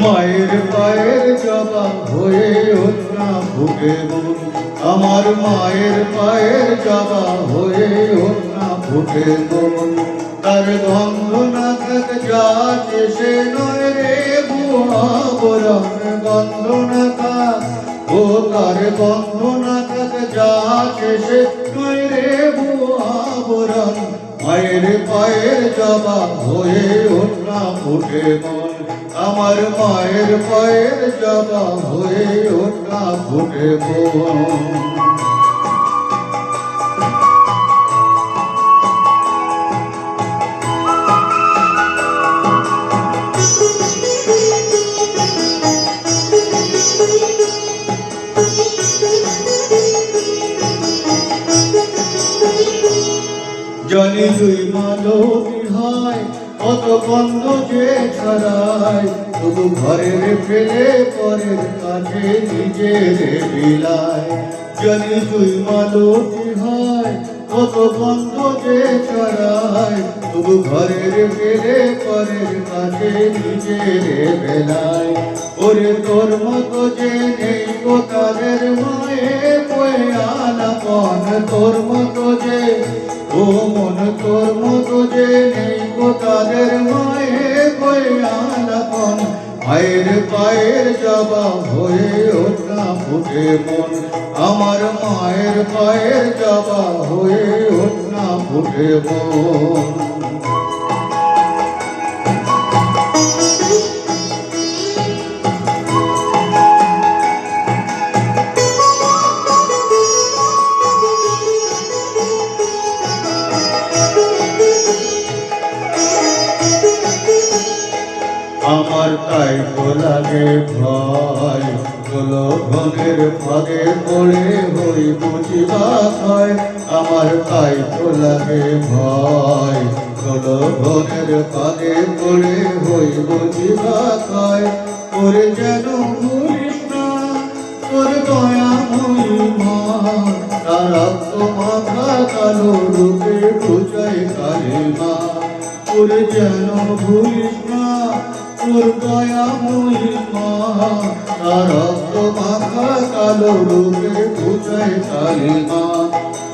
মায়ের পায়ের জবা হয়ে ওঠ না ফুটে মন, আমার মায়ের পায়ের জবা হয়ে ওঠ না ফুটে মন। তার গন্ধ না থাক যাচ্ছে সে নয় রে বুয়া বরণ, গন্ধ না থাক ও তার গন্ধ না থাক যাচ্ছে সে নয় রে বুয়া বরণ। মায়ের পায়ের জবা হয়ে ওঠ না ফুটে মন, আমার মায়ের পায়ের জবা হয়ে ওঠ না ফুটে মন। জানি তুই মালবী হয় কত গন্ধ যে ছড়ায়, তবু ঘরের ফেলে পরের কাছে নিজের বিলায়। জানি তুই মালবী হয় কত গন্ধ যে ছড়ায়, তবু ঘরের ফেলে পরের কাছে নিজের বেলায়। ওরে তোর মতো যে নেই গো তাদের মায়ে কয়ে আলাপন, তোর মতো যে ও মন তোর মতো যে নেই গো তাদের মায়ে কয়ে আলাপন। মায়ের পায়ের জবা হয়ে ওঠ না ফুটে মন, আমার মায়ের পায়ের জবা হয়ে ওঠ না ফুটে মন। আমার তাই তো লাগে ভয়, প্রলোভনের ফাঁদে পড়ে হই বুঝিবা হয়। আমার তাই তো লাগে ভয়, প্রলোভনের ফাঁদে পড়ে হই বুঝিবা হয়। ওরে যেন ভুলিস না তোর দয়া মহিমা, তার রক্ত মাথা কালো রূপে বুঝাই কালিমা। ওরে যেন ভুলিস না তোর দয়া মহিমা, তার রক্ত মাথা কালো রূপে বুঝাই কালিমা।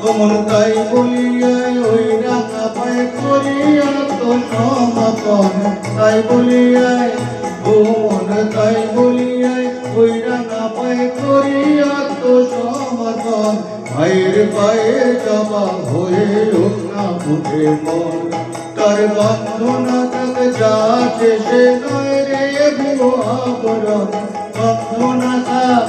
অমন তাই বলিয়ায় ওই রাঙা পায়ে করিয়া তো সমাপন, তাই বলিয়ায় ও মন তাই বলিয়ায় ওই রাঙা পায়ে করিয়া তো সমাপন। মায়ের পায়ের জবা হয়ে ওঠ না ফুটে মন, তার গন্ধ না থাক যাচ্ছে সে নয় রে ভুয়া বরণ। গন্ধ না থাক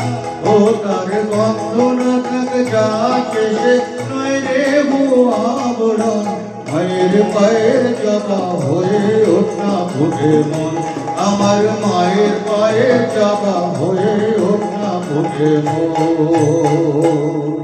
ও তার গন্ধ না থাক যাচ্ছে সে নয় রে ভুয়া বরণ। মায়ের পায়ের জবা হয়ে ওঠ না ফুটে মন, আমার মায়ের পায়ের জবা হয়ে ওঠ না ফুটে মন।